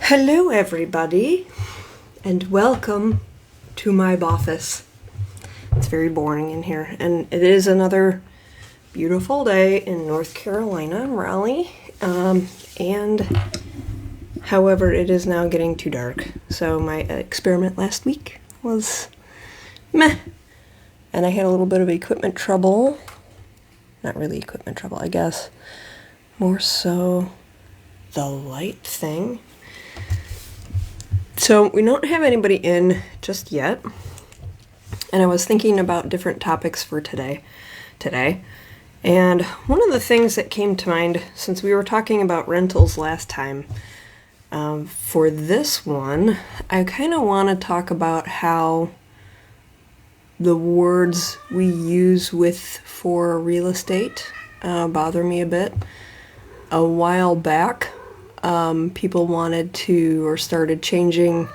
Hello everybody, and welcome to my office. It's very boring in here, and it is another beautiful day in North Carolina, Raleigh, and however, it is now getting too dark, so my experiment last week was meh, and I had a little bit of equipment trouble. Not really equipment trouble, I guess. More so the light thing. So we don't have anybody in just yet, and I was thinking about different topics for today, and one of the things that came to mind, since we were talking about rentals last time, for this one, I kind of want to talk about how the words we use for real estate bother me a bit. A while back, people wanted to or started changing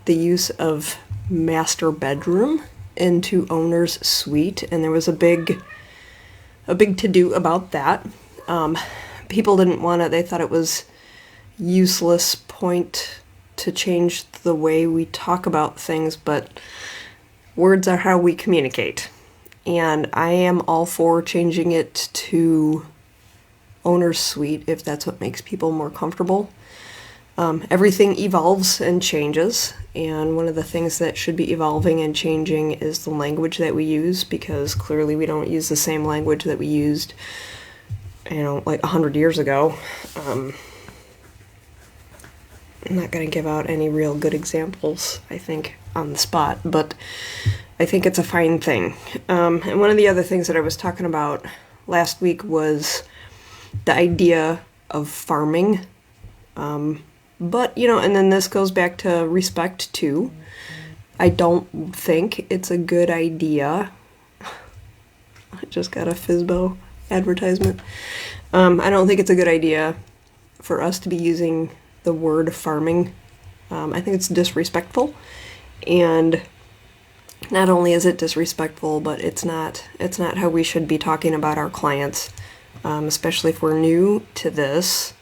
the use of master bedroom into owner's suite, and there was a big to-do about that. People didn't want it. They thought it was useless point to change the way we talk about things, but words are how we communicate, and I am all for changing it to owner's suite if that's what makes people more comfortable. Everything evolves and changes, and one of the things that should be evolving and changing is the language that we use, because clearly we don't use the same language that we used, like 100 years ago. I'm not going to give out any real good examples, I think, on the spot, but I think it's a fine thing. And one of the other things that I was talking about last week was the idea of farming. But, and then this goes back to respect too. I don't think it's a good idea. I just got a Fizbo advertisement. I don't think it's a good idea for us to be using the word farming. I think it's disrespectful. And not only is it disrespectful, but it's not how we should be talking about our clients. Especially if we're new to this.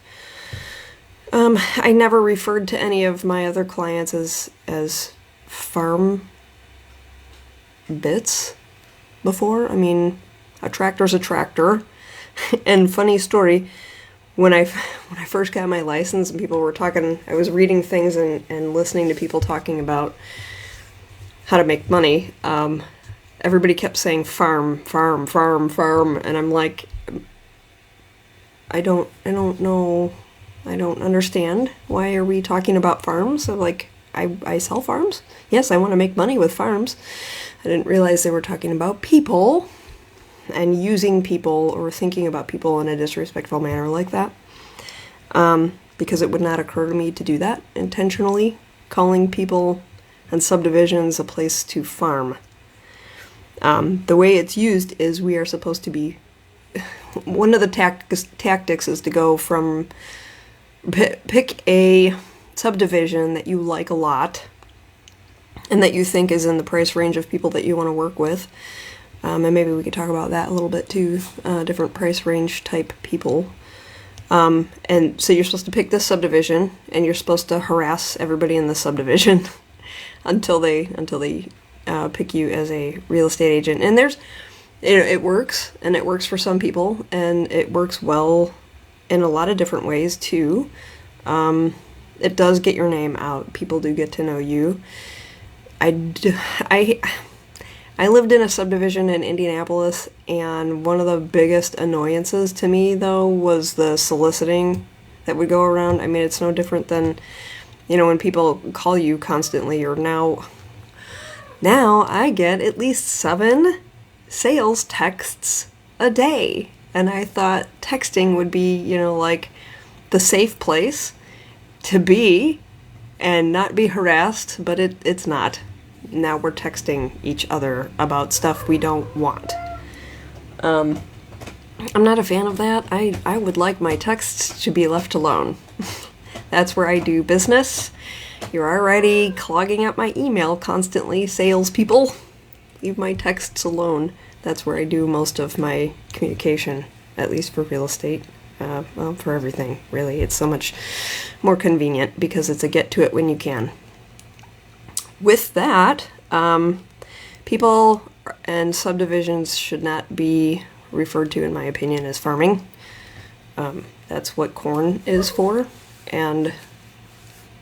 I never referred to any of my other clients as farm bits before. I mean, a tractor's a tractor. And funny story, when I first got my license and people were talking, I was reading things and listening to people talking about how to make money. Everybody kept saying farm, and I'm like, I don't know. I don't understand. Why are we talking about farms? So, I sell farms. Yes, I want to make money with farms. I didn't realize they were talking about people and using people or thinking about people in a disrespectful manner like that. Because it would not occur to me to do that intentionally, calling people and subdivisions a place to farm. The way it's used is we are supposed to be. One of the tactics is to go from pick a subdivision that you like a lot and that you think is in the price range of people that you want to work with. And maybe we could talk about that a little bit too, different price range type people. And so you're supposed to pick this subdivision, and you're supposed to harass everybody in the subdivision until they pick you as a real estate agent. And it works, and it works for some people, and it works well in a lot of different ways too. It does get your name out. People do get to know you. I lived in a subdivision in Indianapolis, and one of the biggest annoyances to me, though, was the soliciting that would go around. I mean, it's no different than, when people call you constantly, or now I get at least 7 sales texts a day, and I thought texting would be, the safe place to be and not be harassed, but it's not. Now we're texting each other about stuff we don't want. I'm not a fan of that. I would like my texts to be left alone. That's where I do business. You're already clogging up my email constantly, salespeople. Leave my texts alone. That's where I do most of my communication, at least for real estate. well, for everything, really. It's so much more convenient because it's a get to it when you can. With that, people and subdivisions should not be referred to, in my opinion, as farming. That's what corn is for, and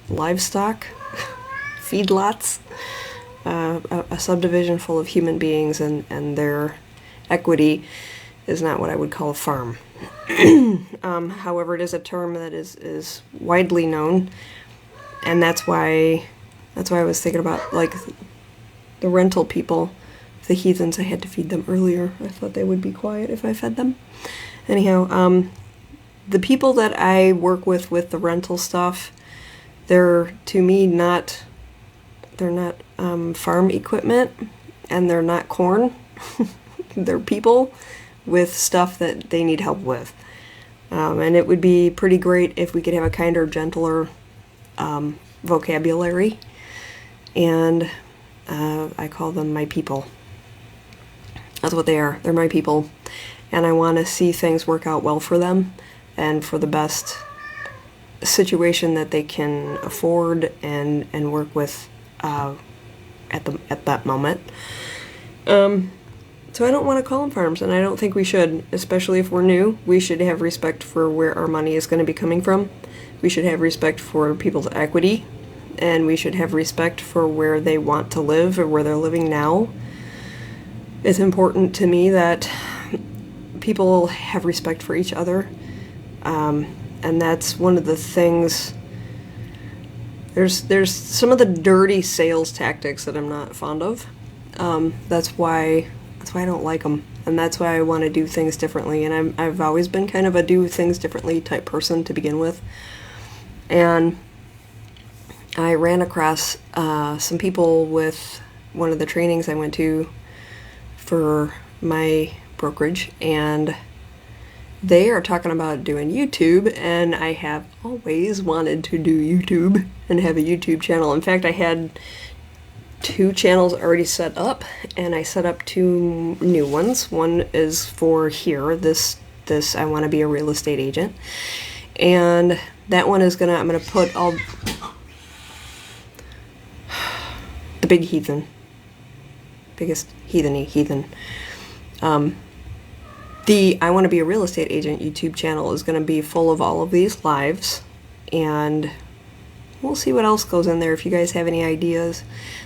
livestock, feedlots, a subdivision full of human beings and their equity is not what I would call a farm. However, it is a term that is widely known, and that's why I was thinking about, like, the rental people, the heathens. I had to feed them earlier. I thought they would be quiet if I fed them. Anyhow, the people that I work with the rental stuff, they're, to me, they're not farm equipment, and they're not corn. They're people with stuff that they need help with. And it would be pretty great if we could have a kinder, gentler vocabulary. And I call them my people. That's what they are. They're my people. And I want to see things work out well for them and for the best situation that they can afford and work with at that moment. So I don't want to call them farms, and I don't think we should, especially if we're new. We should have respect for where our money is going to be coming from. We should have respect for people's equity, and we should have respect for where they want to live or where they're living now. It's important to me that people have respect for each other, and that's one of the things. There's some of the dirty sales tactics that I'm not fond of. That's why I don't like them, and that's why I want to do things differently. And I've always been kind of a do things differently type person to begin with. And I ran across some people with one of the trainings I went to for my brokerage, and they are talking about doing YouTube, and I have always wanted to do YouTube and have a YouTube channel. In fact, I had 2 channels already set up, and I set up 2 new ones. One is for here, this I want to be a real estate agent, and that one is I'm gonna put all the big heathen, biggest heathen. The I want to be a real estate agent YouTube channel is going to be full of all of these lives, and we'll see what else goes in there. If you guys have any ideas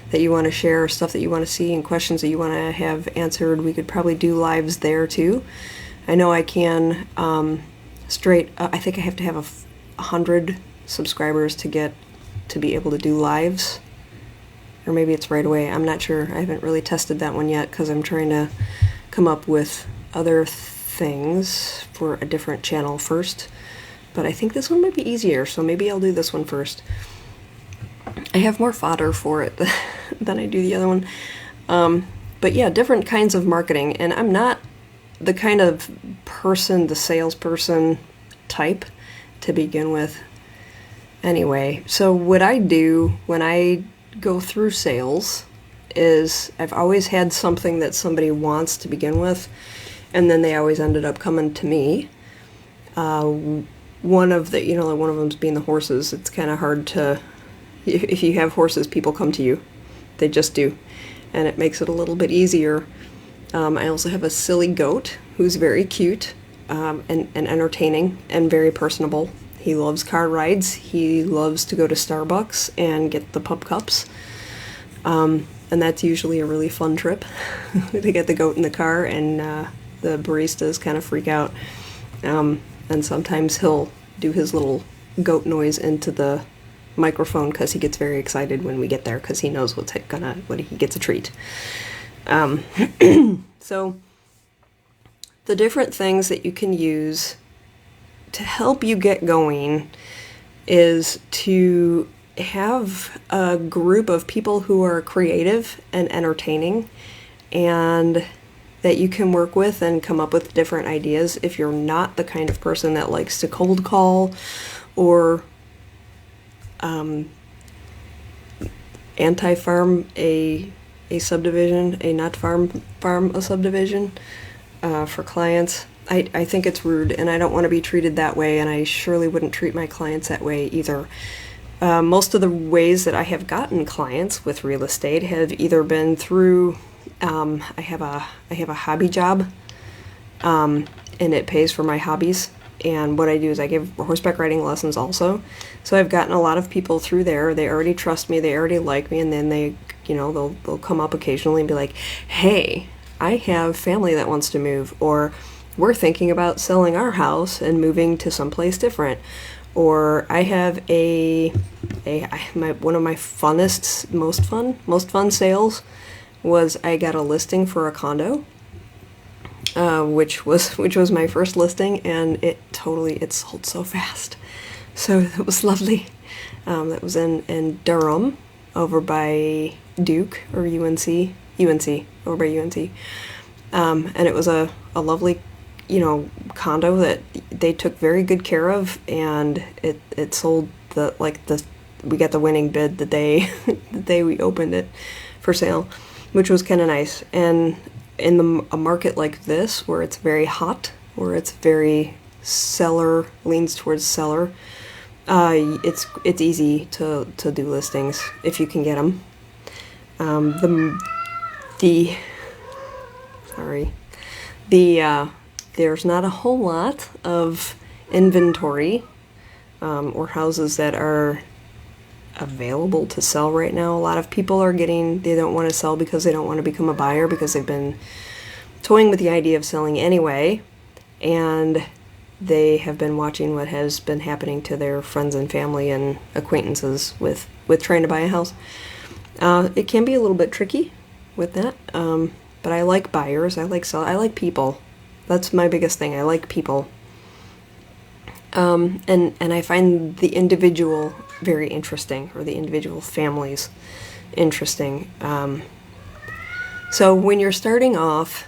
that you want to share, stuff that you want to see, and questions that you want to have answered, we could probably do lives there too. I know I can I think I have to have 100 subscribers to be able to do lives, or maybe it's right away. I'm not sure. I haven't really tested that one yet because I'm trying to come up with other things for a different channel first. But I think this one might be easier, so maybe I'll do this one first. I have more fodder for it than I do the other one. But yeah, different kinds of marketing. And I'm not the kind of person, the salesperson type to begin with. Anyway, so what I do when I go through sales is I've always had something that somebody wants to begin with, and then they always ended up coming to me. One of them's being the horses. It's kind of hard to, if you have horses, people come to you. They just do. And it makes it a little bit easier. I also have a silly goat who's very cute and entertaining and very personable. He loves car rides. He loves to go to Starbucks and get the pup cups. And that's usually a really fun trip. They get the goat in the car, and the baristas kind of freak out. And sometimes he'll do his little goat noise into the microphone because he gets very excited when we get there because he knows when he gets a treat. So the different things that you can use to help you get going is to have a group of people who are creative and entertaining, and that you can work with and come up with different ideas. If you're not the kind of person that likes to cold call or anti-farm a subdivision, a not farm a subdivision for clients, I think it's rude, and I don't want to be treated that way, and I surely wouldn't treat my clients that way either. Most of the ways that I have gotten clients with real estate have either been through, I have a hobby job, and it pays for my hobbies. And what I do is I give horseback riding lessons also. So I've gotten a lot of people through there. They already trust me. They already like me. And then they, they'll come up occasionally and be like, hey, I have family that wants to move. Or we're thinking about selling our house and moving to someplace different. Or I have one of my funnest, most fun sales was I got a listing for a condo. Which was my first listing, and it sold so fast. So it was lovely. That was in Durham, over by Duke, or UNC, over by UNC. And it was a lovely, condo that they took very good care of, and it sold we got the winning bid the day we opened it for sale, which was kind of nice. And in a market like this, where it's very hot, where it's very leans towards seller, it's easy to do listings if you can get them. There's not a whole lot of inventory or houses that are available to sell right now. A lot of people they don't want to sell because they don't want to become a buyer, because they've been toying with the idea of selling anyway, and they have been watching what has been happening to their friends and family and acquaintances with trying to buy a house. It can be a little bit tricky with that, but I like buyers. I like people. That's my biggest thing. I like people. And I find the individual very interesting, or the individual families interesting. So when you're starting off,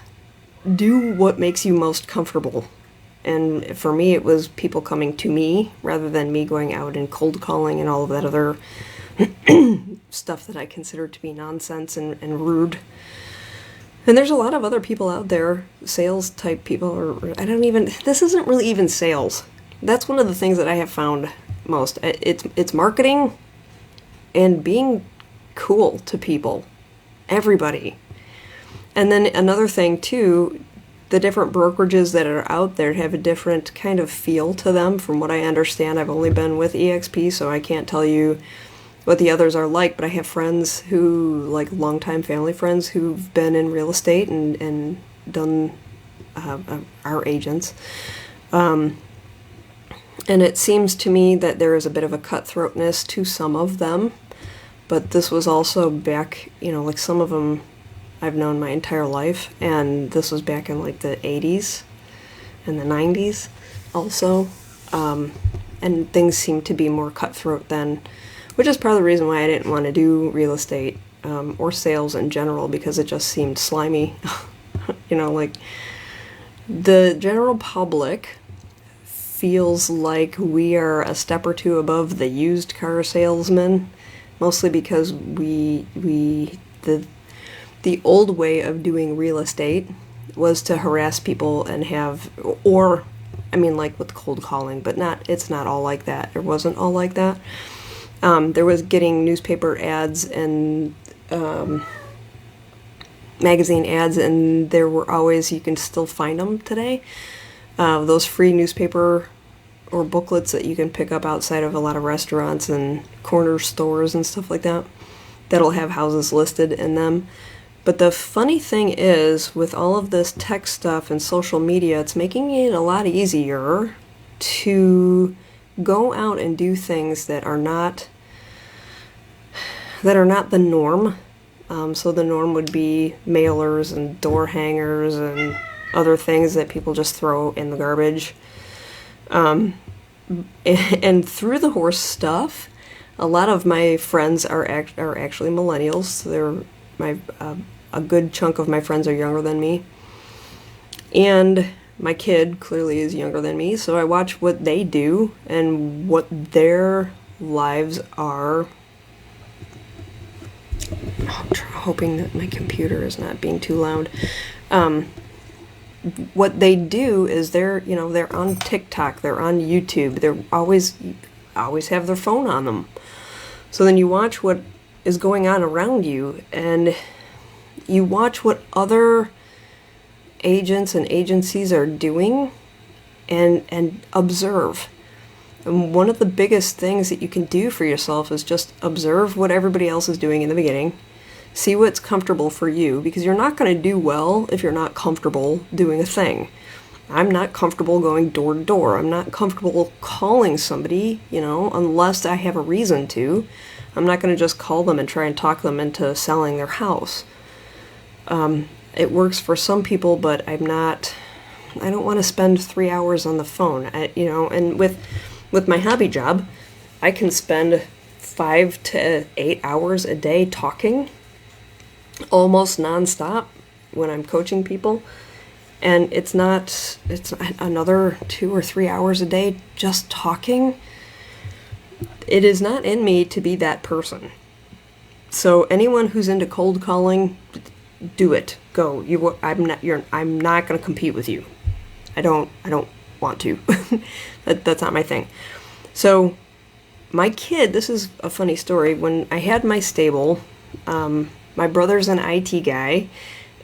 do what makes you most comfortable. And for me, it was people coming to me rather than me going out and cold calling and all of that other stuff that I consider to be nonsense and rude. And there's a lot of other people out there, sales type people, or this isn't really even sales. That's one of the things that I have found most. It's marketing and being cool to people, everybody. And then another thing too, the different brokerages that are out there have a different kind of feel to them. From what I understand, I've only been with EXP, so I can't tell you what the others are like, but I have friends who, like longtime family friends, who've been in real estate and done, our agents. And it seems to me that there is a bit of a cutthroatness to some of them, but this was also back, like some of them I've known my entire life, and this was back in like the 80s and the 90s also, and things seem to be more cutthroat then, which is part of the reason why I didn't want to do real estate or sales in general, because it just seemed slimy. Like the general public feels like we are a step or two above the used car salesman, mostly because the old way of doing real estate was to harass people and like with cold calling, but it's not all like that. It wasn't all like that. There was getting newspaper ads and magazine ads, and there were always, you can still find them today, those free newspaper or booklets that you can pick up outside of a lot of restaurants and corner stores and stuff like that, that'll have houses listed in them. But the funny thing is, with all of this tech stuff and social media, it's making it a lot easier to go out and do things that are not the norm. So the norm would be mailers and door hangers and other things that people just throw in the garbage. And through the horse stuff, a lot of my friends are actually millennials. A good chunk of my friends are younger than me. And my kid clearly is younger than me, so I watch what they do and what their lives are. I'm hoping that my computer is not being too loud. what they do is they're on TikTok, they're on YouTube, they're always have their phone on them. So then you watch what is going on around you, and you watch what other agents and agencies are doing, and observe. And one of the biggest things that you can do for yourself is just observe what everybody else is doing in the beginning. See what's comfortable for you, because you're not going to do well if you're not comfortable doing a thing. I'm not comfortable going door to door. I'm not comfortable calling somebody, unless I have a reason to. I'm not going to just call them and try and talk them into selling their house. It works for some people, but I don't want to spend 3 hours on the phone. And with my hobby job, I can spend 5 to 8 hours a day talking, almost nonstop, when I'm coaching people. And it's another 2 or 3 hours a day just talking. It is not in me to be that person. So anyone who's into cold calling, do it. Go. I'm not going to compete with you. I don't want to. That's not my thing. So my kid, this is a funny story. When I had my stable, my brother's an IT guy,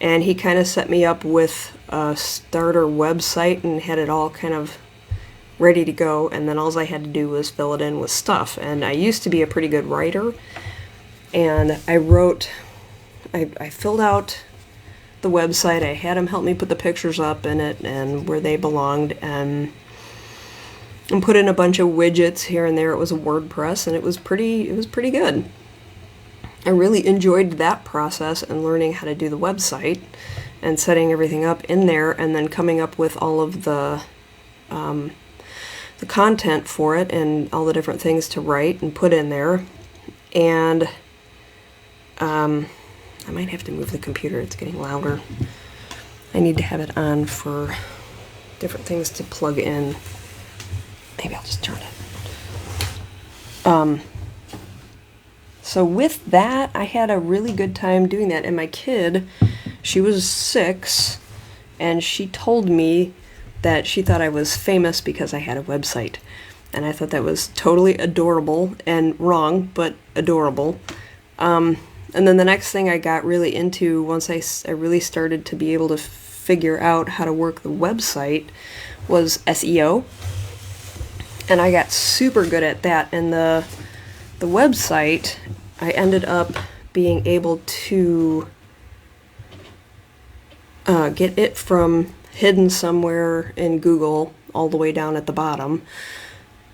and he kind of set me up with a starter website and had it all kind of ready to go, and then all I had to do was fill it in with stuff. And I used to be a pretty good writer, and I filled out the website. I had him help me put the pictures up in it and where they belonged, and put in a bunch of widgets here and there. It was a WordPress, and it was pretty good. I really enjoyed that process and learning how to do the website and setting everything up in there, and then coming up with all of the content for it and all the different things to write and put in there. And I might have to move the computer. It's getting louder. I need to have it on for different things to plug in. Maybe I'll just turn it. So with that, I had a really good time doing that. And my kid, she was 6, and she told me that she thought I was famous because I had a website. And I thought that was totally adorable, and wrong, but adorable. And then the next thing I got really into, once I really started to be able to figure out how to work the website, was SEO. And I got super good at that. And the website, I ended up being able to get it from hidden somewhere in Google all the way down at the bottom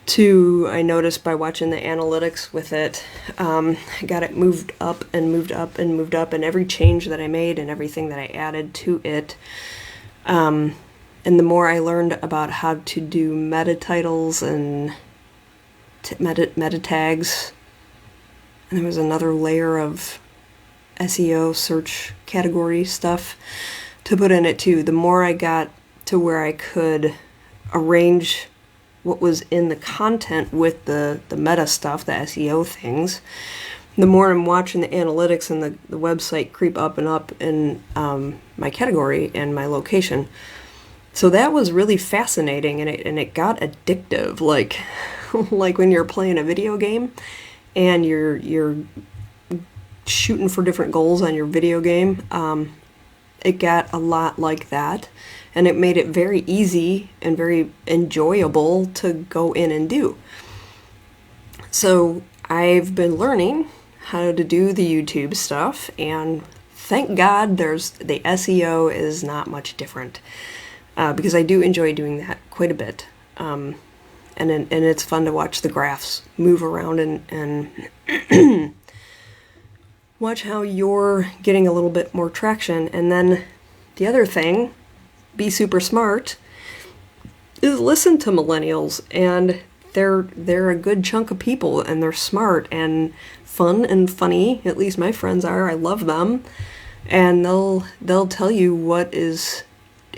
to, I noticed by watching the analytics with it, got it moved up and moved up and moved up, and every change that I made and everything that I added to it, and the more I learned about how to do meta titles and meta tags, and there was another layer of SEO search category stuff to put in it too, the more I got to where I could arrange what was in the content with the meta stuff, the SEO things, the more I'm watching the analytics and the website creep up and up in my category and my location. So that was really fascinating, and it got addictive, like like when you're playing a video game and you're shooting for different goals on your video game. It got a lot like that, and it made it very easy and very enjoyable to go in and do. So I've been learning how to do the YouTube stuff, and thank God the SEO is not much different, because I do enjoy doing that quite a bit. And it's fun to watch the graphs move around and watch how you're getting a little bit more traction. And then the other thing, be super smart, is listen to millennials. And they're a good chunk of people, and they're smart and fun and funny. At least my friends are. I love them. And they'll tell you what is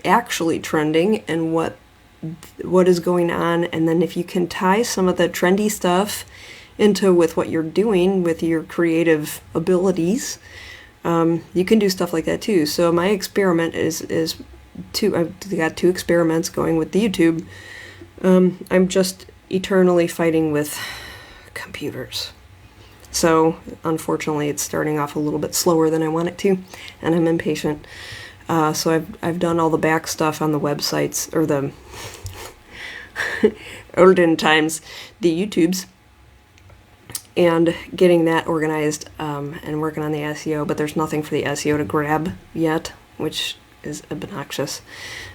actually trending and what is going on. And then if you can tie some of the trendy stuff into with what you're doing with your creative abilities, you can do stuff like that too. So my experiment is I've got 2 experiments going with the YouTube. I'm just eternally fighting with computers. So, unfortunately, it's starting off a little bit slower than I want it to, and I'm impatient. So I've done all the back stuff on the websites, or the olden times, the YouTubes, and getting that organized, and working on the SEO, but there's nothing for the SEO to grab yet, which is obnoxious.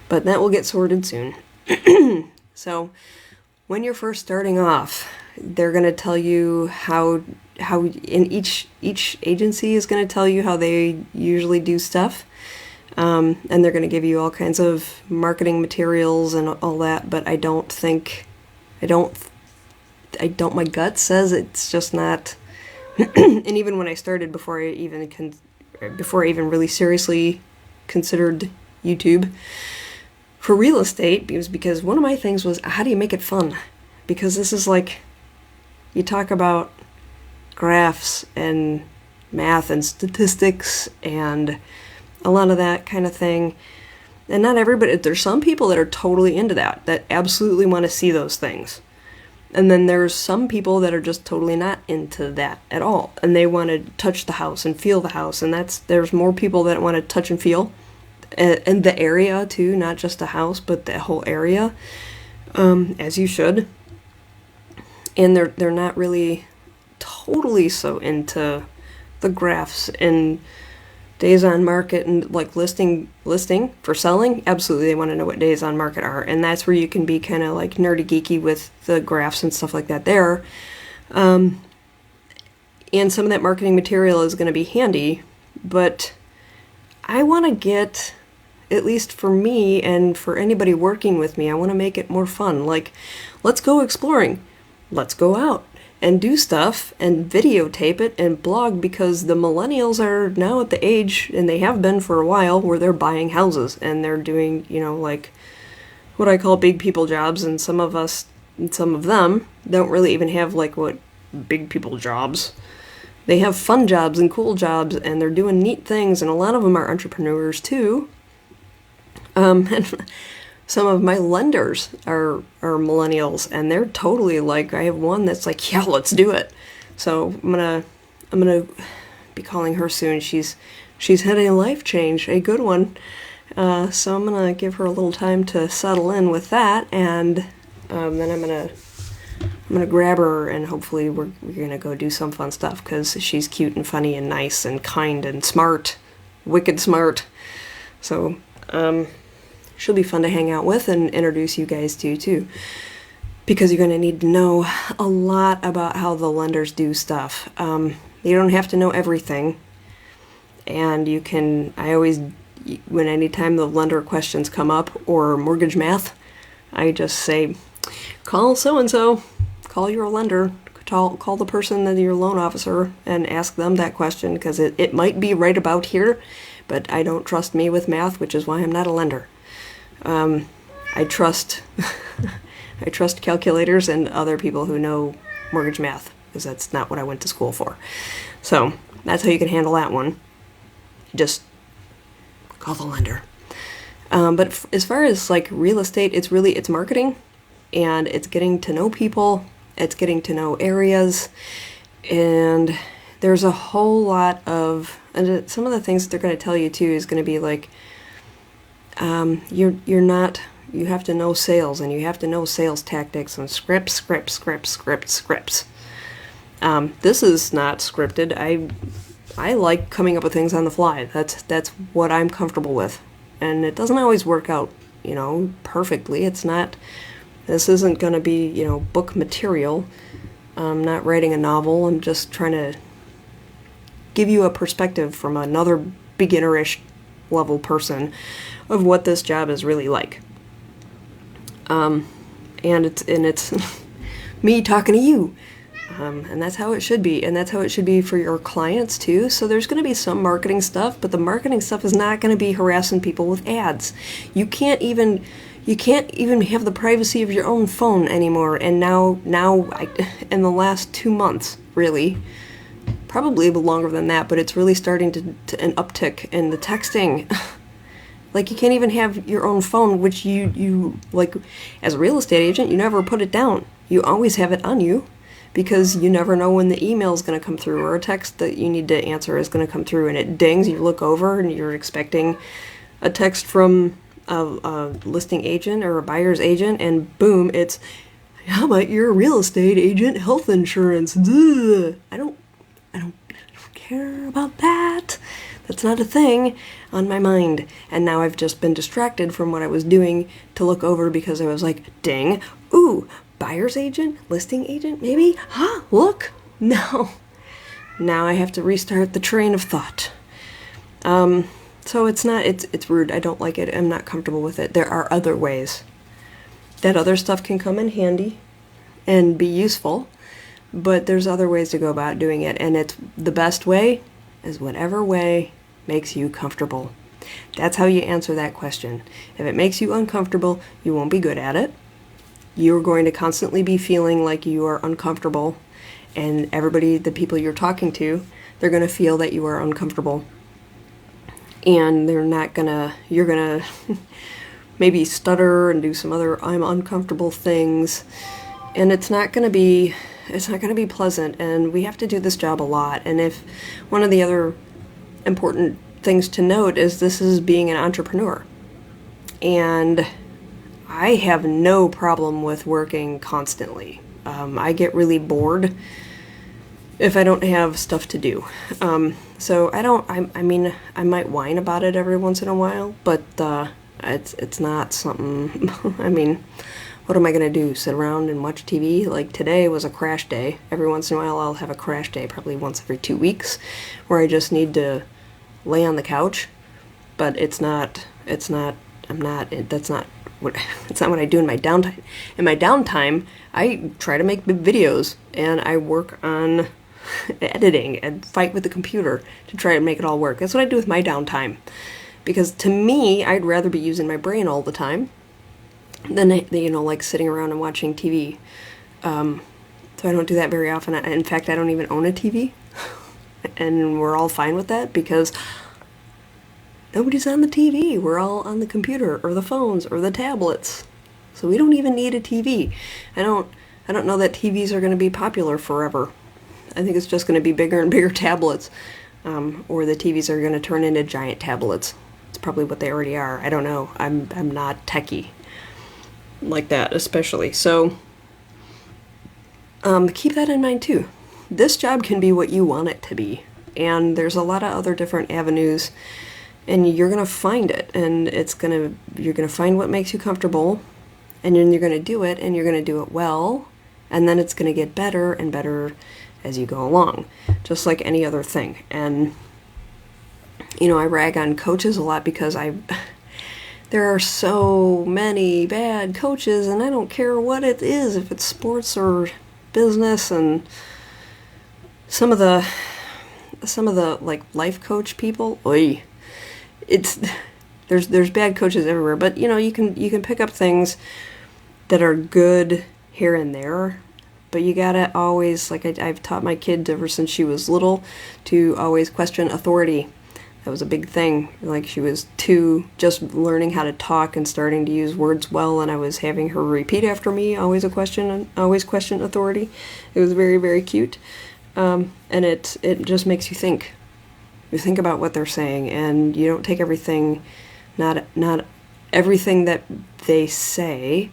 But that will get sorted soon. So, when you're first starting off, they're going to tell you how in each agency is going to tell you how they usually do stuff. And they're going to give you all kinds of marketing materials and all that, but my gut says it's just not. And even when I started, before I even really seriously considered YouTube for real estate, it was because one of my things was, how do you make it fun? Because this is like, you talk about graphs and math and statistics and a lot of that kind of thing. And not everybody, there's some people that are totally into that absolutely want to see those things. And then there's some people that are just totally not into that at all. And they want to touch the house and feel the house. And there's more people that want to touch and feel. And the area too, not just the house, but the whole area, as you should. And they're not really totally so into the graphs and days on market and like listing for selling. Absolutely, they want to know what days on market are, and that's where you can be kind of like nerdy geeky with the graphs and stuff like that there. And some of that marketing material is going to be handy, but I want to get, at least for me and for anybody working with me, I want to make it more fun. Like, let's go exploring. Let's go out and do stuff and videotape it and blog, because the millennials are now at the age, and they have been for a while, where they're buying houses and they're doing, like what I call big people jobs. And some of them don't really even have like what big people jobs. They have fun jobs and cool jobs, and they're doing neat things, and a lot of them are entrepreneurs too. And some of my lenders are millennials, and they're totally like, I have one that's like, yeah, let's do it. So I'm gonna be calling her soon. She's had a life change, a good one. So I'm gonna give her a little time to settle in with that, and then I'm gonna grab her, and hopefully we're gonna go do some fun stuff, because she's cute and funny and nice and kind and smart, wicked smart. So she'll be fun to hang out with and introduce you guys to too, because you're gonna need to know a lot about how the lenders do stuff. You don't have to know everything, and you can. Anytime the lender questions come up, or mortgage math, I just say, call so-and-so, call your lender, call the person that your loan officer, and ask them that question, because it might be right about here, but I don't trust me with math, which is why I'm not a lender. I trust calculators and other people who know mortgage math, because that's not what I went to school for. So that's how you can handle that one. Just call the lender. But as far as like real estate, it's marketing, and it's getting to know people, it's getting to know areas, and there's a whole lot of, and some of the things that they're going to tell you too is going to be like, you have to know sales, and you have to know sales tactics and scripts. This is not scripted. I like coming up with things on the fly. That's what I'm comfortable with. And it doesn't always work out, perfectly. This isn't going to be, book material. I'm not writing a novel. I'm just trying to give you a perspective from another beginnerish level person of what this job is really like. And it's me talking to you. And that's how it should be. And that's how it should be for your clients too. So there's going to be some marketing stuff, but the marketing stuff is not going to be harassing people with ads. You can't even have the privacy of your own phone anymore. And now in the last 2 months, really, probably longer than that, but it's really starting to an uptick in the texting. Like, you can't even have your own phone, which you like, as a real estate agent, you never put it down. You always have it on you because you never know when the email is going to come through or a text that you need to answer is going to come through, and it dings. You look over and you're expecting a text from a listing agent or a buyer's agent, and boom, it's, how about your real estate agent health insurance? Ugh. I don't care about that. That's not a thing on my mind. And now I've just been distracted from what I was doing to look over because I was like, ding, ooh, buyer's agent, listing agent, maybe? Huh, look. No. Now I have to restart the train of thought. So it's rude. I don't like it. I'm not comfortable with it. There are other ways. That other stuff can come in handy and be useful, but there's other ways to go about doing it, and it's the best way is whatever way makes you comfortable. That's how you answer that question. If it makes you uncomfortable, you won't be good at it. You're going to constantly be feeling like you are uncomfortable, and everybody, the people you're talking to, they're going to feel that you are uncomfortable. And you're going to maybe stutter and do some other I'm uncomfortable things, and it's not going to be pleasant, and we have to do this job a lot. And if one of the other important things to note is this is being an entrepreneur, and I have no problem with working constantly. I get really bored if I don't have stuff to do. So I mean, I might whine about it every once in a while, but it's not something, I mean, what am I going to do? Sit around and watch TV? Like, today was a crash day. Every once in a while I'll have a crash day, probably once every 2 weeks, where I just need to lay on the couch. But that's not what I do in my downtime. In my downtime, I try to make videos, and I work on editing and fight with the computer to try to make it all work. That's what I do with my downtime. Because to me, I'd rather be using my brain all the time than, like sitting around and watching TV. So I don't do that very often. In fact, I don't even own a TV. And we're all fine with that because nobody's on the TV. We're all on the computer or the phones or the tablets. So we don't even need a TV. I don't know that TVs are going to be popular forever. I think it's just going to be bigger and bigger tablets. Or the TVs are going to turn into giant tablets. It's probably what they already are. I don't know. I'm not techie like that, especially. So keep that in mind too. This job can be what you want it to be. And there's a lot of other different avenues, and you're going to find it, and you're going to find what makes you comfortable, and then you're going to do it, and you're going to do it well, and then it's going to get better and better as you go along, just like any other thing. And I rag on coaches a lot because there are so many bad coaches, and I don't care what it is, if it's sports or business. And some of the like life coach people, there's bad coaches everywhere. But you can pick up things that are good here and there. But you gotta always, like I've taught my kids ever since she was little, to always question authority. That was a big thing. Like, she was 2, just learning how to talk and starting to use words well, and I was having her repeat after me, always question authority. It was very, very cute. And it just makes you think. You think about what they're saying, and you don't take everything, not everything that they say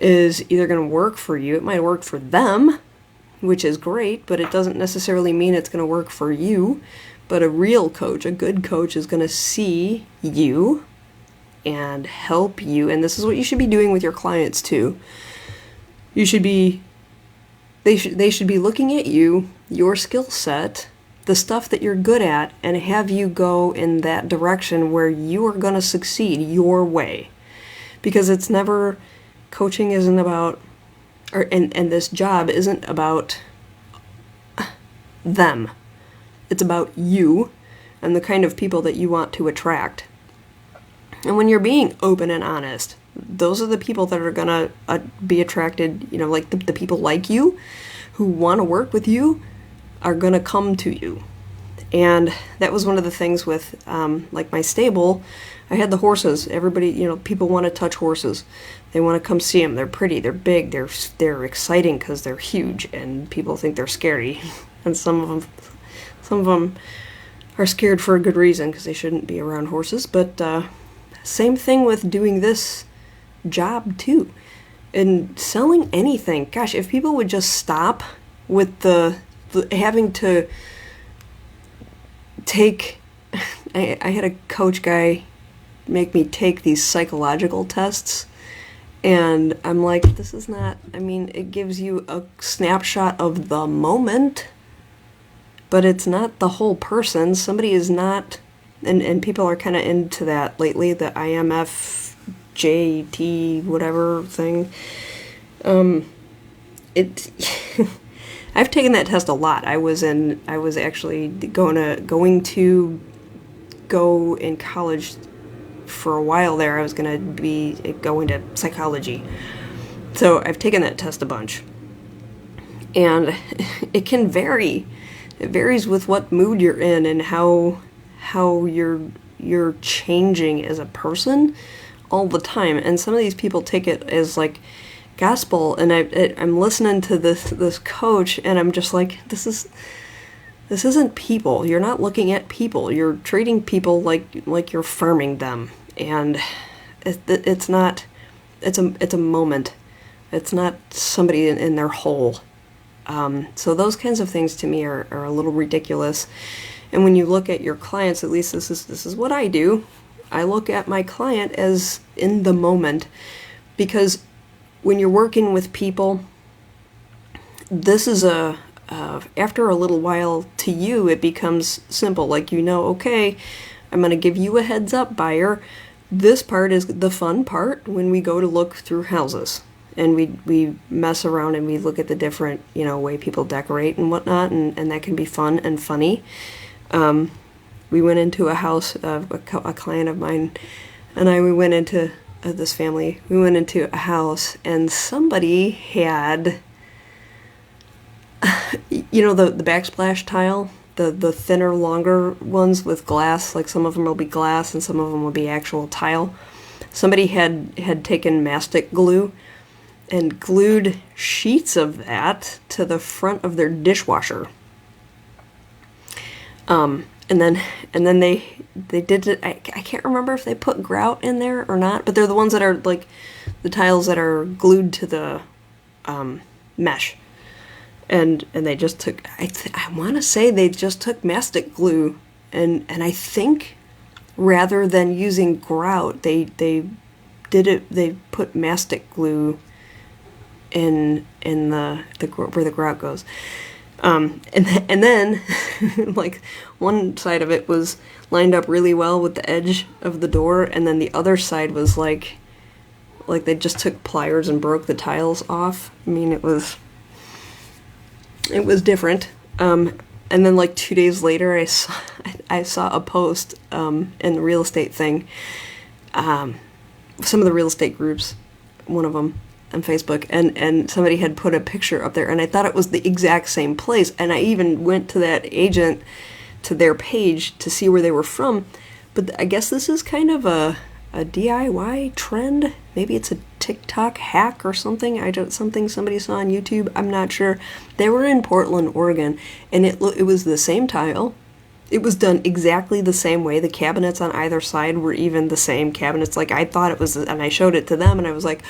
is either going to work for you. It might work for them, which is great, but it doesn't necessarily mean it's going to work for you. But a real coach, a good coach, is going to see you and help you. And this is what you should be doing with your clients too. They should be looking at you, your skill set, the stuff that you're good at, and have you go in that direction where you are going to succeed your way. Because coaching isn't about, and this job isn't about them. It's about you and the kind of people that you want to attract. And when you're being open and honest, those are the people that are going to be attracted, like the people like you who want to work with you are going to come to you. And that was one of the things with, like my stable. I had the horses. Everybody, people want to touch horses. They want to come see them. They're pretty. They're big. They're exciting because they're huge, and people think they're scary. And some of them are scared for a good reason because they shouldn't be around horses. But same thing with doing this job too, and selling anything. Gosh, if people would just stop with the having to take. I had a coach guy make me take these psychological tests, and I'm like, this is not, it gives you a snapshot of the moment, but it's not the whole person. Somebody is not, and people are kind of into that lately, the IMFJT whatever thing. I've taken that test a lot. I was actually going to go in college for a while there. I was going to be going to psychology. So I've taken that test a bunch. And it can vary. It varies with what mood you're in and how you're changing as a person all the time. And some of these people take it as like gospel, and I'm listening to this coach, and I'm just like, this isn't people. You're not looking at people. You're treating people like you're farming them, and it's not. It's a moment. It's not somebody in their whole. So those kinds of things to me are a little ridiculous. And when you look at your clients, at least this is what I do. I look at my client as in the moment, because when you're working with people, this is after a little while to you, it becomes simple. Like, okay, I'm going to give you a heads up, buyer. This part is the fun part when we go to look through houses. And we mess around and we look at the different, way people decorate and whatnot. And that can be fun and funny. We went into a house, a client of mine and we went into this family. We went into a house, and somebody had, the backsplash tile, the thinner, longer ones with glass. Like, some of them will be glass and some of them will be actual tile. Somebody had taken mastic glue and glued sheets of that to the front of their dishwasher. And then they did it. I can't remember if they put grout in there or not, but they're the ones that are like the tiles that are glued to the mesh. And they just took, I want to say they just took mastic glue, and I think rather than using grout, they put mastic glue in the where the grout goes. And then like, one side of it was lined up really well with the edge of the door, and then the other side was like they just took pliers and broke the tiles off. It was different. And then like 2 days later, I saw a post in the real estate thing. Some of the real estate groups, one of them on Facebook, and somebody had put a picture up there, and I thought it was the exact same place, and I even went to that agent, to their page, to see where they were from. But I guess this is kind of a DIY trend. Maybe it's a TikTok hack or something. Something somebody saw on YouTube. I'm not sure. They were in Portland, Oregon, and it was the same tile. It was done exactly the same way. The cabinets on either side were even the same cabinets. Like, I thought it was, and I showed it to them, and I was like,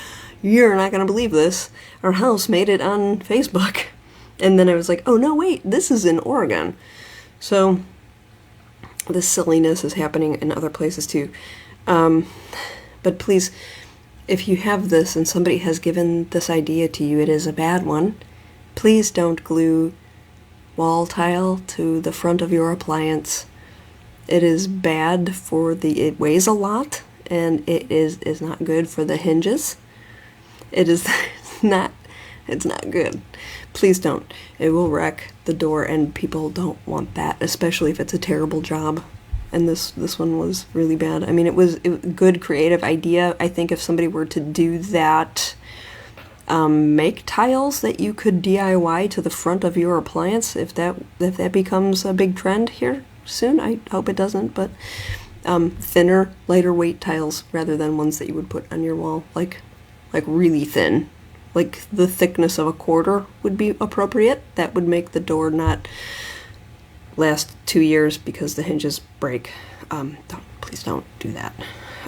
you're not going to believe this. Our house made it on Facebook. And then I was like, oh, no, wait, this is in Oregon. So this silliness is happening in other places too. But please, if you have this and somebody has given this idea to you, it is a bad one. Please don't glue wall tile to the front of your appliance. It is bad it weighs a lot, and it is not good for the hinges. It is it's not good. Please don't. It will wreck the door, and people don't want that, especially if it's a terrible job. And this one was really bad. It was a good creative idea. I think if somebody were to do that Make tiles that you could DIY to the front of your appliance if that becomes a big trend here soon. I hope it doesn't, but thinner, lighter weight tiles rather than ones that you would put on your wall, like really thin. Like the thickness of a quarter would be appropriate. That would make the door not last 2 years because the hinges break. Please don't do that.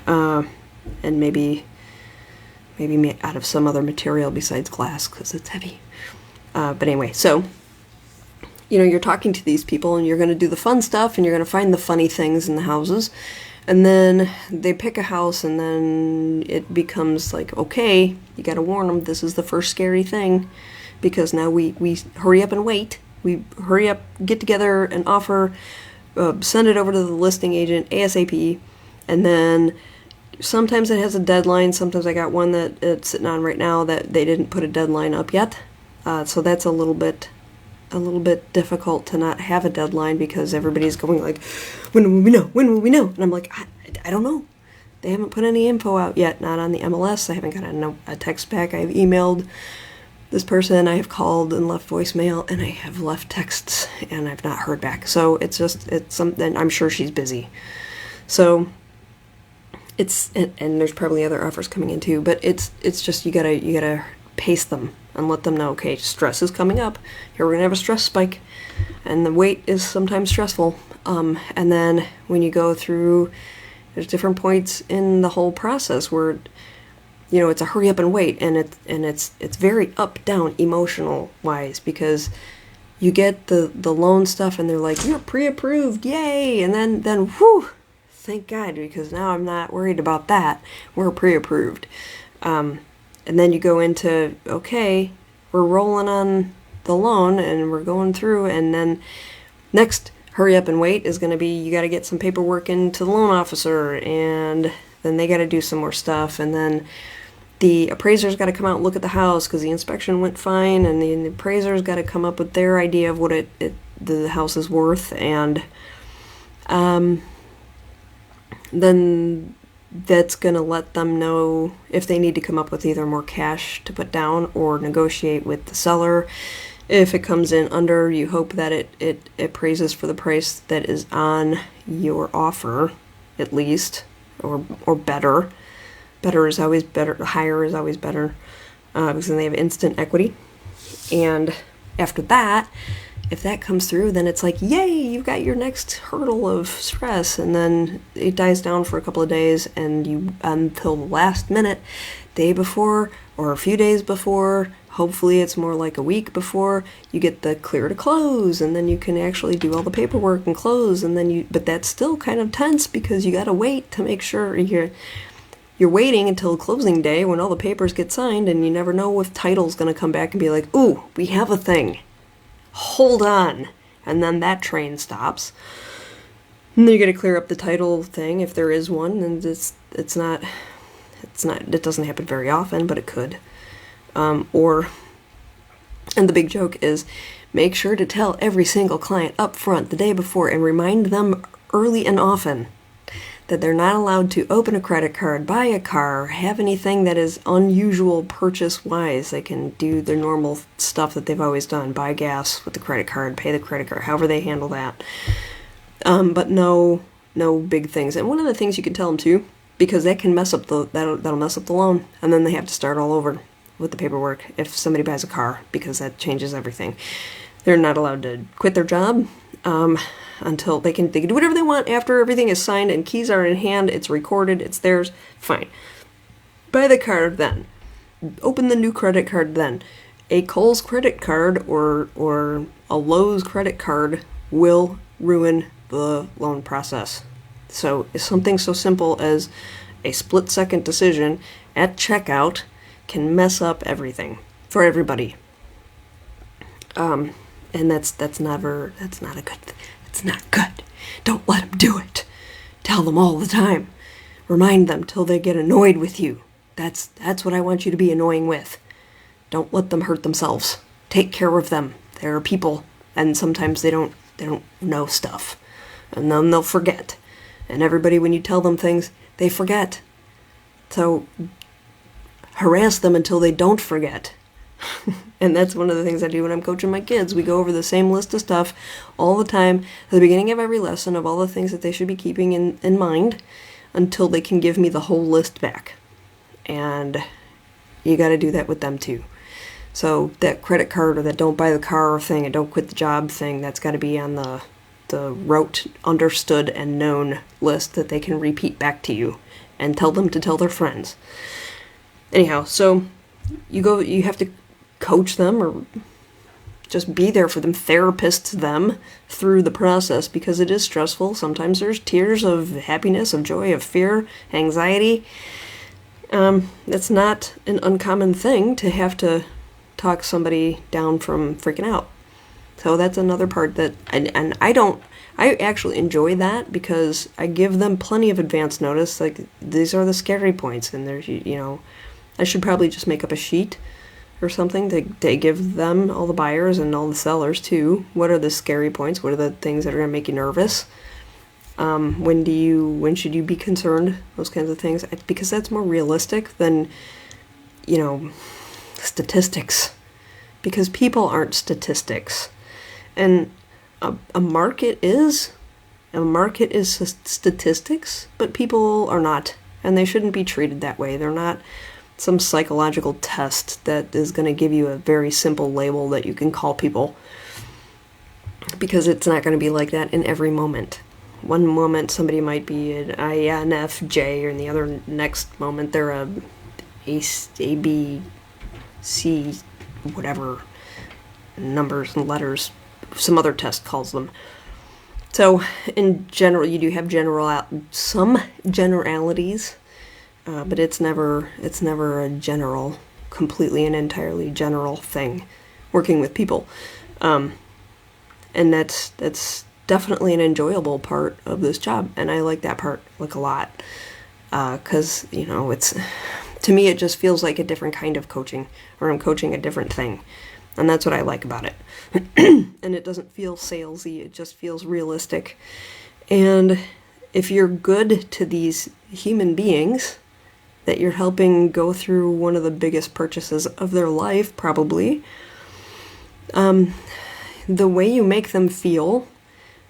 And maybe out of some other material besides glass because it's heavy. But anyway, so you're talking to these people and you're going to do the fun stuff and you're going to find the funny things in the houses. And then they pick a house and then it becomes like, okay, you got to warn them, this is the first scary thing, because now we hurry up and wait. We hurry up, get together an offer, send it over to the listing agent ASAP, and then sometimes it has a deadline. Sometimes I got one that it's sitting on right now that they didn't put a deadline up yet. So that's a little bit difficult to not have a deadline because everybody's going like, when will we know? When will we know? And I'm like, I don't know. They haven't put any info out yet, not on the MLS. I haven't got a text back. I've emailed this person, I have called and left voicemail, and I have left texts, and I've not heard back. So it's something, I'm sure she's busy. So and there's probably other offers coming in too, but it's just, you gotta pace them and let them know, okay, stress is coming up. Here we're gonna have a stress spike, and the wait is sometimes stressful. And then when you go through, there's different points in the whole process where, it's a hurry up and wait, and it's very up down emotional wise, because you get the loan stuff and they're like, you're pre-approved, yay, and then whew, thank God, because now I'm not worried about that. We're pre-approved. And then you go into, okay, we're rolling on the loan and we're going through, and then next hurry up and wait is going to be, you got to get some paperwork into the loan officer, and then they got to do some more stuff, and then the appraiser's got to come out and look at the house because the inspection went fine, and the appraiser's got to come up with their idea of what the house is worth, and then that's going to let them know if they need to come up with either more cash to put down or negotiate with the seller. If it comes in under, you hope that it appraises for the price that is on your offer, at least, or better. Better is always better. Higher is always better, because then they have instant equity. And after that, if that comes through, then it's like, yay, you've got your next hurdle of stress. And then it dies down for a couple of days, and you, until the last minute, day before or a few days before, hopefully it's more like a week before, you get the clear to close, and then you can actually do all the paperwork and close. And then but that's still kind of tense because you got to wait to make sure you're waiting until closing day when all the papers get signed, and you never know if title's going to come back and be like, ooh, we have a thing. Hold on. And then that train stops. And then you got to clear up the title thing if there is one, and it doesn't happen very often, but it could. And the big joke is, make sure to tell every single client up front the day before and remind them early and often that they're not allowed to open a credit card, buy a car, have anything that is unusual purchase-wise. They can do their normal stuff that they've always done, buy gas with the credit card, pay the credit card, however they handle that. But no big things. And one of the things you can tell them too, because that can mess up that'll mess up the loan, and then they have to start all over with the paperwork if somebody buys a car, because that changes everything. They're not allowed to quit their job until they can do whatever they want after everything is signed and keys are in hand, it's recorded, it's theirs, fine. Buy the car then. Open the new credit card then. A Kohl's credit card or a Lowe's credit card will ruin the loan process. So it's something so simple as a split-second decision at checkout can mess up everything for everybody. And that's not a good thing. It's not good. Don't let them do it. Tell them all the time. Remind them till they get annoyed with you. That's what I want you to be annoying with. Don't let them hurt themselves. Take care of them. They're people, and sometimes they don't know stuff, and then they'll forget. And everybody, when you tell them things, they forget. So harass them until they don't forget. And that's one of the things I do when I'm coaching my kids. We go over the same list of stuff all the time at the beginning of every lesson of all the things that they should be keeping in mind until they can give me the whole list back. And you got to do that with them too. So that credit card or that don't buy the car thing and don't quit the job thing, that's got to be on the rote, understood, and known list that they can repeat back to you and tell them to tell their friends. Anyhow, so you have to coach them or just be there for them, therapist them through the process because it is stressful. Sometimes there's tears of happiness, of joy, of fear, anxiety. It's not an uncommon thing to have to talk somebody down from freaking out. So that's another part that, and I actually enjoy that because I give them plenty of advance notice. Like, these are the scary points, and there's, I should probably just make up a sheet or something to give them, all the buyers and all the sellers too. What are the scary points? What are the things that are going to make you nervous? When should you be concerned? Those kinds of things, because that's more realistic than, statistics, because people aren't statistics. And a market is statistics, but people are not, and they shouldn't be treated that way. They're not some psychological test that is going to give you a very simple label that you can call people, because it's not going to be like that in every moment. One moment somebody might be an INFJ, and the other next moment they're a B, C, whatever numbers and letters some other test calls them. So in general, you do have some generalities, but it's never a general, completely and entirely general thing working with people. And that's definitely an enjoyable part of this job, and I like that part like a lot, because it's, to me, it just feels like a different kind of coaching, or I'm coaching a different thing, and that's what I like about it. And it doesn't feel salesy, it just feels realistic. And if you're good to these human beings that you're helping go through one of the biggest purchases of their life, probably, the way you make them feel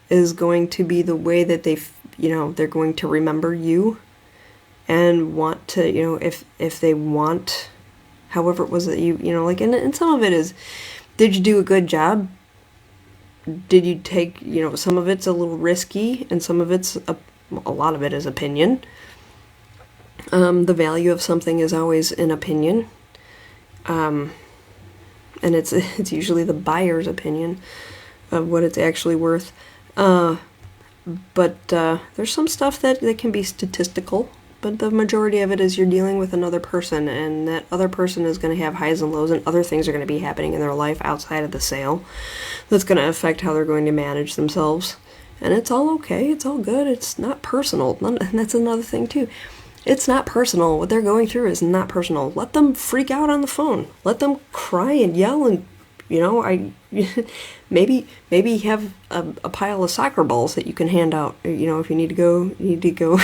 is going to be the way that they're going to remember you and want to, if they want, however it was that and some of it is, did you do a good job? Did you take, some of it's a little risky, and some of it's, a lot of it is opinion. The value of something is always an opinion. And it's usually the buyer's opinion of what it's actually worth. But there's some stuff that can be statistical, but the majority of it is you're dealing with another person, and that other person is going to have highs and lows, and other things are going to be happening in their life outside of the sale that's going to affect how they're going to manage themselves. And it's all okay. It's all good. It's not personal. And that's another thing too. It's not personal. What they're going through is not personal. Let them freak out on the phone. Let them cry and yell, and maybe have a pile of soccer balls that you can hand out. If you need to go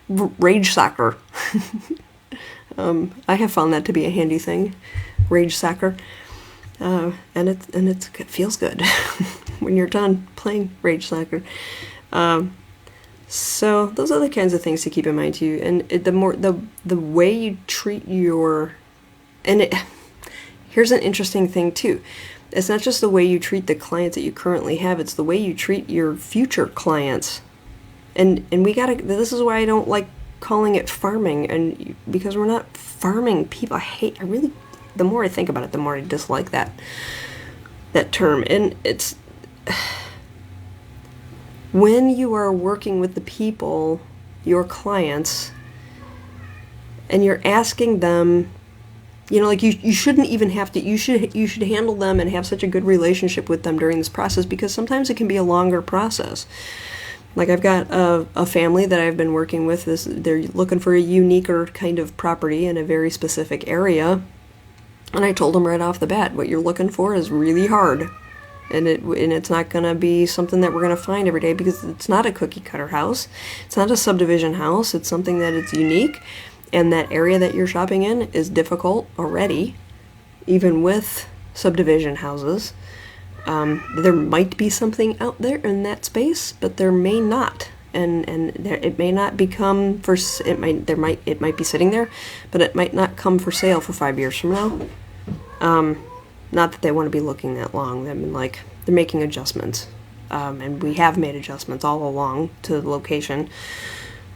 rage soccer. I have found that to be a handy thing, rage soccer, and it feels good when you're done playing rage soccer. So those are the kinds of things to keep in mind too. And the way you treat here's an interesting thing too. It's not just the way you treat the clients that you currently have, it's the way you treat your future clients. And this is why I don't like calling it farming, and because we're not farming people. The more I think about it, the more I dislike that term. And it's, when you are working with the people, your clients, and you're asking them, you shouldn't even have to, you should handle them and have such a good relationship with them during this process, because sometimes it can be a longer process. Like, I've got a family that I've been working with. They're looking for a uniquer kind of property in a very specific area. And I told them right off the bat, what you're looking for is really hard. And it's not going to be something that we're going to find every day, because it's not a cookie cutter house. It's not a subdivision house. It's something that it's unique. and that area that you're shopping in is difficult already, even with subdivision houses. There might be something out there in that space, but there may not, and it may not become for it might be sitting there, but it might not come for sale for 5 years from now. Not that they want to be looking that long. I mean, like, they're making adjustments, and we have made adjustments all along to the location.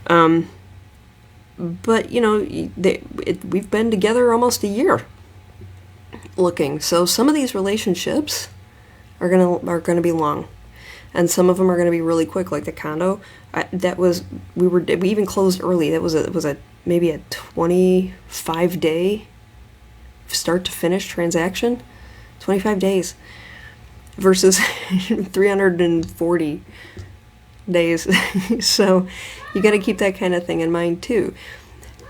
But you know, we've been together almost a year looking, so some of these relationships are gonna be long, and some of them are gonna be really quick. Like the condo, we even closed early. It was a maybe a 25-day start to finish transaction, 25 days versus 340 days. So you got to keep that kind of thing in mind too.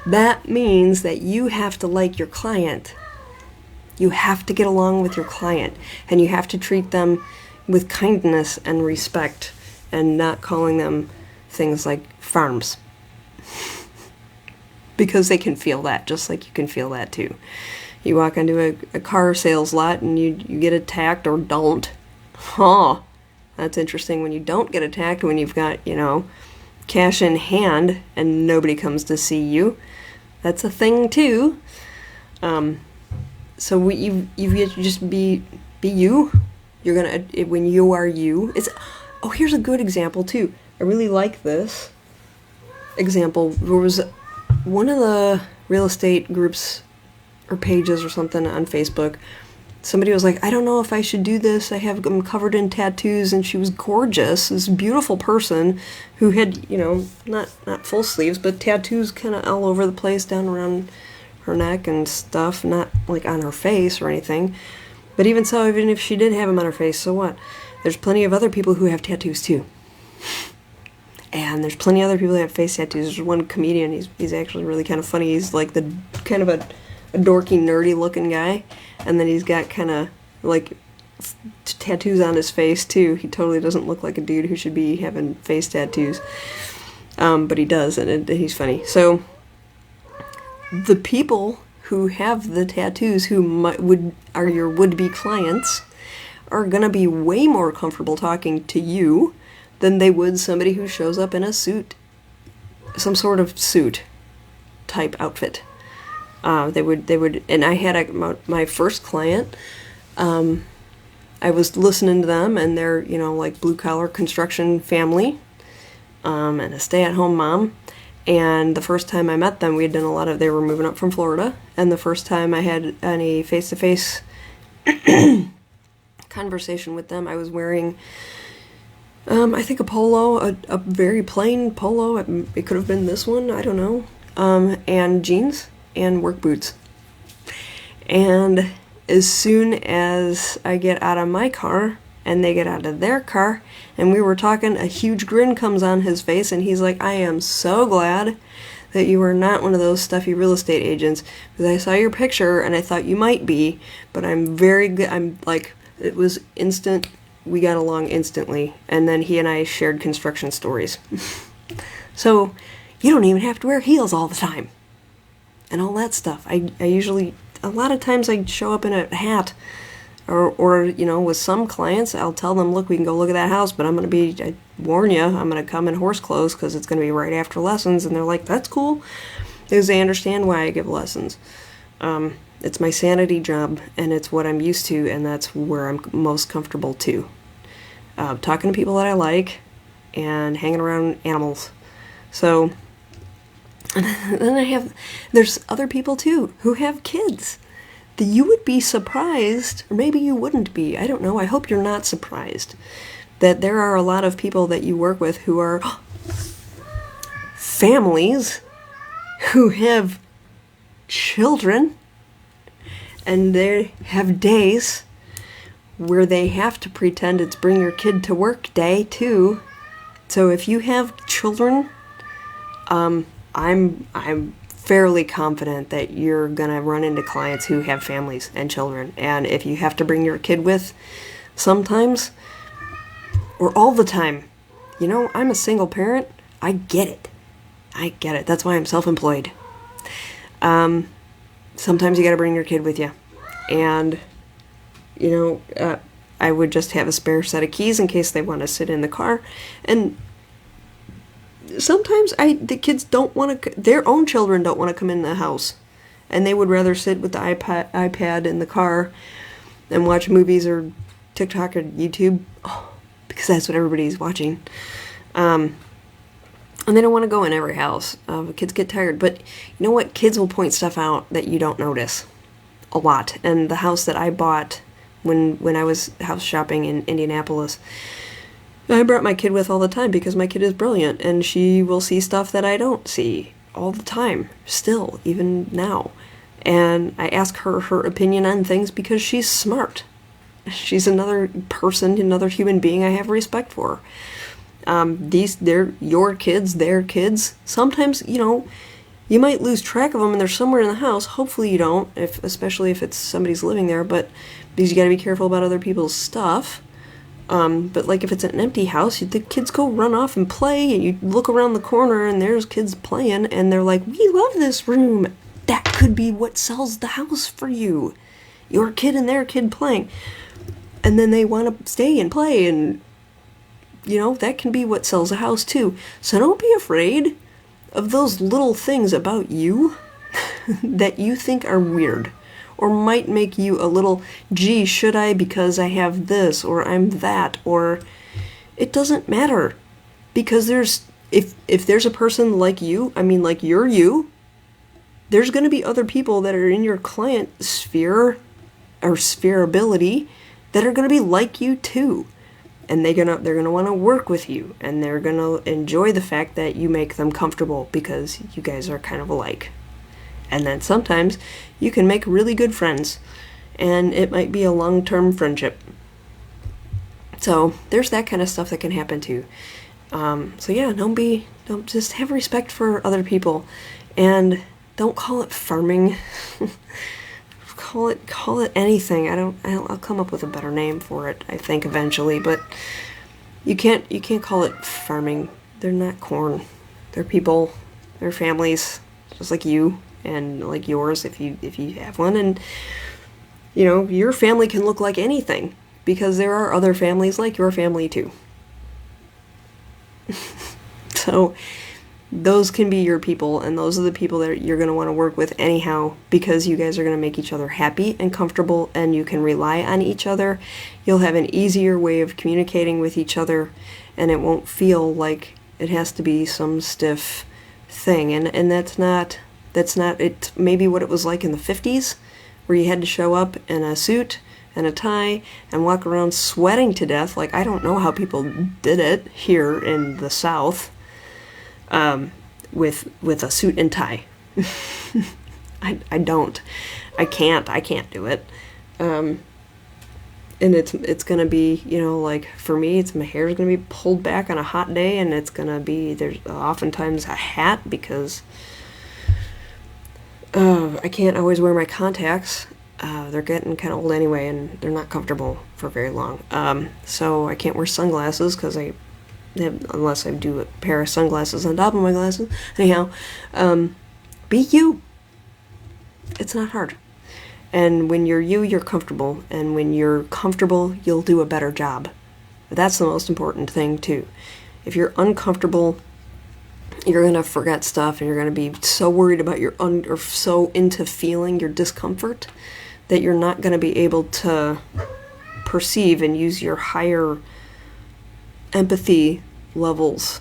That means that you have to like your client. You have to get along with your client, and you have to treat them with kindness and respect, and not calling them things like farms. Because they can feel that, just like you can feel that too. You walk into a car sales lot and you get attacked or don't. Huh. That's interesting when you don't get attacked, when you've got, you know, cash in hand and nobody comes to see you. That's a thing too. So you get to just be you. You're gonna, when you are you. Here's a good example too. I really like this example. There was one of the real estate groups or pages or something on Facebook. Somebody was like, I don't know if I should do this. I'm covered in tattoos, and she was gorgeous. This beautiful person who had, you know, not full sleeves, but tattoos kind of all over the place, down around her neck and stuff, not like on her face or anything. But even so, even if she did have them on her face, so what? There's plenty of other people who have tattoos too. And there's plenty of other people who have face tattoos. There's one comedian, he's actually really kind of funny. He's like the kind of a dorky, nerdy looking guy. And then he's got kind of like tattoos on his face too. He totally doesn't look like a dude who should be having face tattoos. But he does, and he's funny. So the people who have the tattoos, who are your would-be clients, are going to be way more comfortable talking to you than they would somebody who shows up in a suit, some sort of suit type outfit. They would, and I had my first client, I was listening to them, and they're, you know, like blue-collar construction family, and a stay-at-home mom. And the first time I met them, we had done they were moving up from Florida, and the first time I had any face-to-face conversation with them, I was wearing, I think a polo, a very plain polo, it could have been this one, I don't know, and jeans and work boots. And as soon as I get out of my car and they get out of their car and we were talking, a huge grin comes on his face, and he's like, I am so glad that you are not one of those stuffy real estate agents, because I saw your picture and I thought you might be, but I'm very good. I'm like, it was instant. We got along instantly. And then he and I shared construction stories. So you don't even have to wear heels all the time and all that stuff. I usually, a lot of times I show up in a hat, or you know, with some clients, I'll tell them, look, we can go look at that house, but I warn you, I'm going to come in horse clothes because it's going to be right after lessons. And they're like, that's cool, because they understand why I give lessons. It's my sanity job, and it's what I'm used to, and that's where I'm most comfortable too. Talking to people that I like and hanging around animals. So, and then there's other people too who have kids. You would be surprised, or maybe you wouldn't be, I don't know, I hope you're not surprised, that there are a lot of people that you work with who are families who have children, and they have days where they have to pretend it's bring your kid to work day too. So if you have children, I'm fairly confident that you're gonna run into clients who have families and children. And if you have to bring your kid with sometimes, or all the time, you know, I'm a single parent. I get it. That's why I'm self-employed. Sometimes you got to bring your kid with you. And, I would just have a spare set of keys in case they want to sit in the car. And sometimes the kids don't want to, their own children don't want to come in the house. And they would rather sit with the iPad in the car and watch movies or TikTok or YouTube, because that's what everybody's watching. And they don't want to go in every house. Kids get tired. But you know what? Kids will point stuff out that you don't notice a lot. And the house that I bought when I was house shopping in Indianapolis, I brought my kid with all the time because my kid is brilliant. And she will see stuff that I don't see all the time, still, even now. And I ask her opinion on things because she's smart. She's another person, another human being I have respect for. They're your kids, their kids. Sometimes, you might lose track of them and they're somewhere in the house. Hopefully you don't, especially if it's somebody's living there, but because you gotta be careful about other people's stuff. But like if it's an empty house, the kids go run off and play, and you look around the corner and there's kids playing, and they're like, we love this room. That could be what sells the house for you. Your kid and their kid playing. And then they want to stay and play, and that can be what sells a house too. So don't be afraid of those little things about you that you think are weird or might make you a little, gee, should I because I have this or I'm that, or it doesn't matter, because if there's a person like you, like you're you, there's going to be other people that are in your client sphere or sphereability that are going to be like you too. And they're gonna want to work with you, and they're gonna enjoy the fact that you make them comfortable because you guys are kind of alike. And then sometimes you can make really good friends, and it might be a long-term friendship. So there's that kind of stuff that can happen too. So yeah, don't just have respect for other people, and don't call it farming. Call it anything. I'll come up with a better name for it, I think, eventually, but you can't call it farming. They're not corn. They're people. They're families, just like you and like yours if you have one. And your family can look like anything, because there are other families like your family too. So those can be your people, and those are the people that you're going to want to work with anyhow, because you guys are going to make each other happy and comfortable, and you can rely on each other. You'll have an easier way of communicating with each other, and it won't feel like it has to be some stiff thing. And that's not it. Maybe what it was like in the 50s, where you had to show up in a suit and a tie and walk around sweating to death. Like, I don't know how people did it here in the South. With a suit and tie. I can't do it. And it's gonna be, like for me, my hair's gonna be pulled back on a hot day, and it's gonna be, there's oftentimes a hat, because I can't always wear my contacts. They're getting kind of old anyway, and they're not comfortable for very long. So I can't wear sunglasses because unless I do a pair of sunglasses on top of my glasses. Anyhow, be you. It's not hard. And when you're you, you're comfortable. And when you're comfortable, you'll do a better job. But that's the most important thing, too. If you're uncomfortable, you're going to forget stuff, and you're going to be so worried about or so into feeling your discomfort that you're not going to be able to perceive and use your higher empathy levels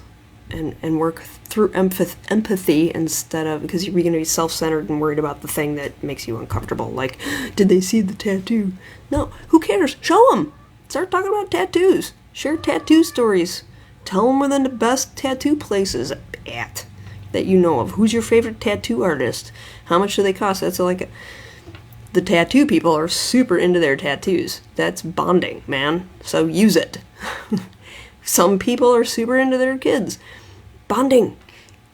and work through empathy instead of, because you're going to be self-centered and worried about the thing that makes you uncomfortable. Like, did they see the tattoo? No, who cares? Show them. Start talking about tattoos. Share tattoo stories. Tell them where the best tattoo places at that you know of. Who's your favorite tattoo artist? How much do they cost? That's like the tattoo people are super into their tattoos. That's bonding, man. So use it. Some people are super into their kids. Bonding.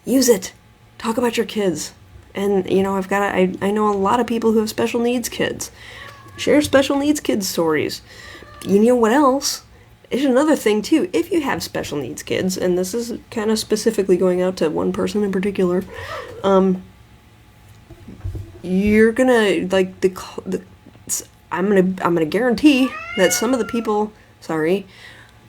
Use it. Talk about your kids. And, I know a lot of people who have special needs kids. Share special needs kids stories. You know what else? There's another thing, too. If you have special needs kids, and this is kind of specifically going out to one person in particular, you're gonna like I'm gonna guarantee that some of the people, sorry,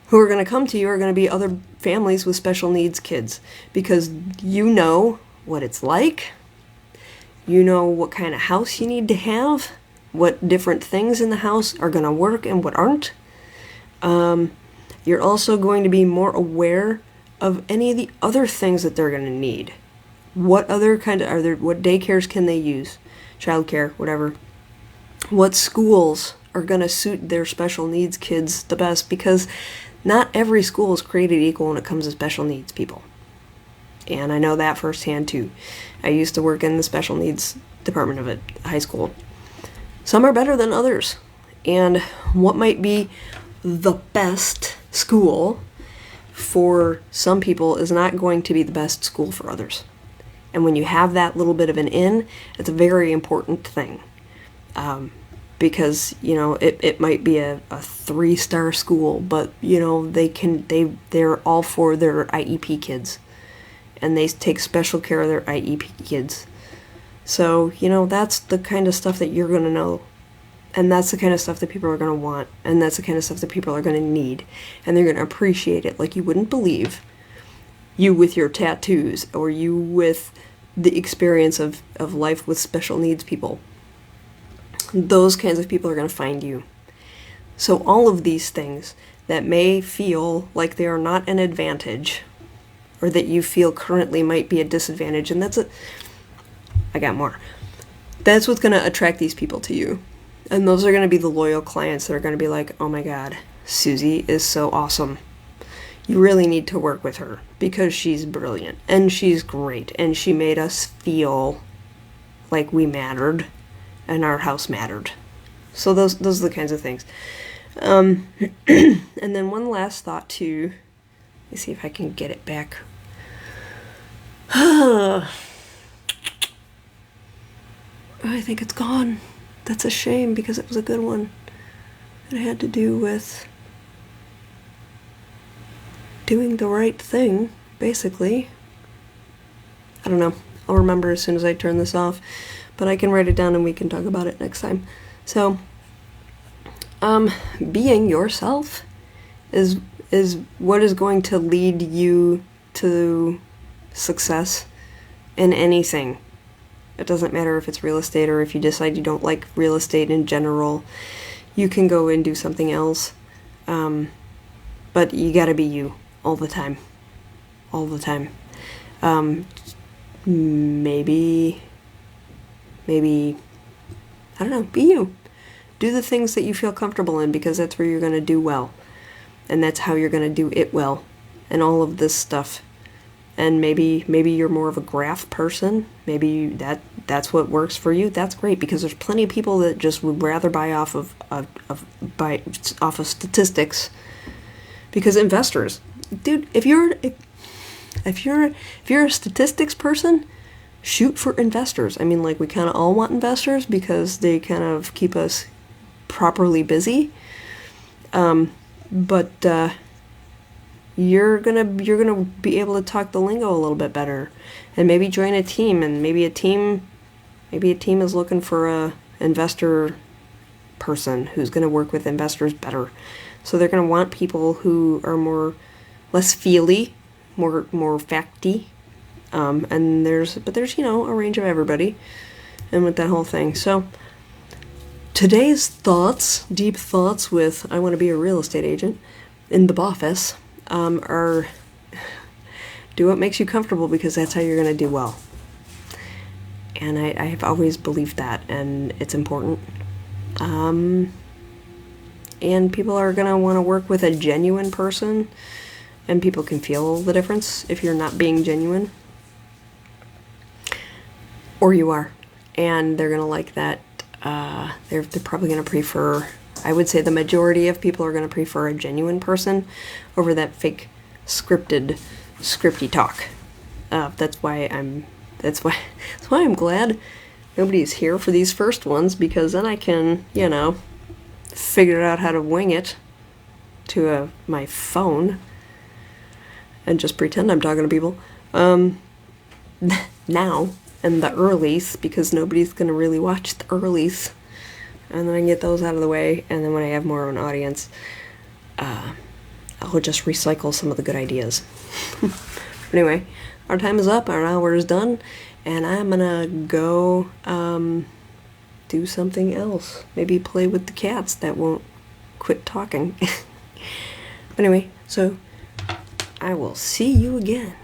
who are gonna come to you are gonna be other families with special needs kids, because you know what it's like. You know what kind of house you need to have, what different things in the house are gonna work and what aren't. You're also going to be more aware of any of the other things that they're gonna need. What other kind of what daycares can they use? Childcare, whatever. What schools are going to suit their special needs kids the best, because not every school is created equal when it comes to special needs people. And I know that firsthand too. I used to work in the special needs department of a high school. Some are better than others. And what might be the best school for some people is not going to be the best school for others. And when you have that little bit of an in, it's a very important thing. Because, you know, it might be a 3-star school, but, you know, they're all for their IEP kids. And they take special care of their IEP kids. So, you know, that's the kind of stuff that you're going to know. And that's the kind of stuff that people are going to want. And that's the kind of stuff that people are going to need. And they're going to appreciate it like you wouldn't believe. You with your tattoos, or you with the experience of life with special needs people. Those kinds of people are going to find you. So all of these things that may feel like they are not an advantage, or that you feel currently might be a disadvantage, and I got more. That's what's going to attract these people to you. And those are going to be the loyal clients that are going to be like, oh my God, Susie is so awesome. You really need to work with her because she's brilliant and she's great and she made us feel like we mattered and our house mattered. So those are the kinds of things. And then one last thought too. Let me see if I can get it back. I think it's gone. That's a shame because it was a good one. It had to do with doing the right thing, basically. I don't know. I'll remember as soon as I turn this off, but I can write it down and we can talk about it next time. So, being yourself is what is going to lead you to success in anything. It doesn't matter if it's real estate or if you decide you don't like real estate in general. You can go and do something else. But you gotta be you all the time. All the time. Maybe, I don't know, be you. Do the things that you feel comfortable in because that's where you're gonna do well. And that's how you're gonna do it well. And all of this stuff. And maybe you're more of a graph person. Maybe that's what works for you. That's great because there's plenty of people that just would rather buy off of statistics. Because investors, dude, if you're a statistics person, shoot for investors. I mean, like, we kind of all want investors because they kind of keep us properly busy. But you're gonna be able to talk the lingo a little bit better, and maybe join a team. And maybe a team is looking for a investor person who's gonna work with investors better. So they're gonna want people who are less feely, more facty. And there's a range of everybody, and with that whole thing. So today's thoughts, deep thoughts with I want to be a real estate agent in the office. Are do what makes you comfortable because that's how you're going to do well. And I have always believed that, and it's important. And people are going to want to work with a genuine person, and people can feel the difference if you're not being genuine. Or you are. And they're going to like that. They're probably going to prefer... I would say the majority of people are going to prefer a genuine person over that fake scripty talk. That's why I'm glad nobody's here for these first ones, because then I can, figure out how to wing it to my phone and just pretend I'm talking to people. Now, and the earlies, because nobody's gonna really watch the earlies. And then I can get those out of the way, and then when I have more of an audience, I'll just recycle some of the good ideas. Anyway, our time is up, our hour is done, and I'm gonna go do something else. Maybe play with the cats that won't quit talking. Anyway, so I will see you again.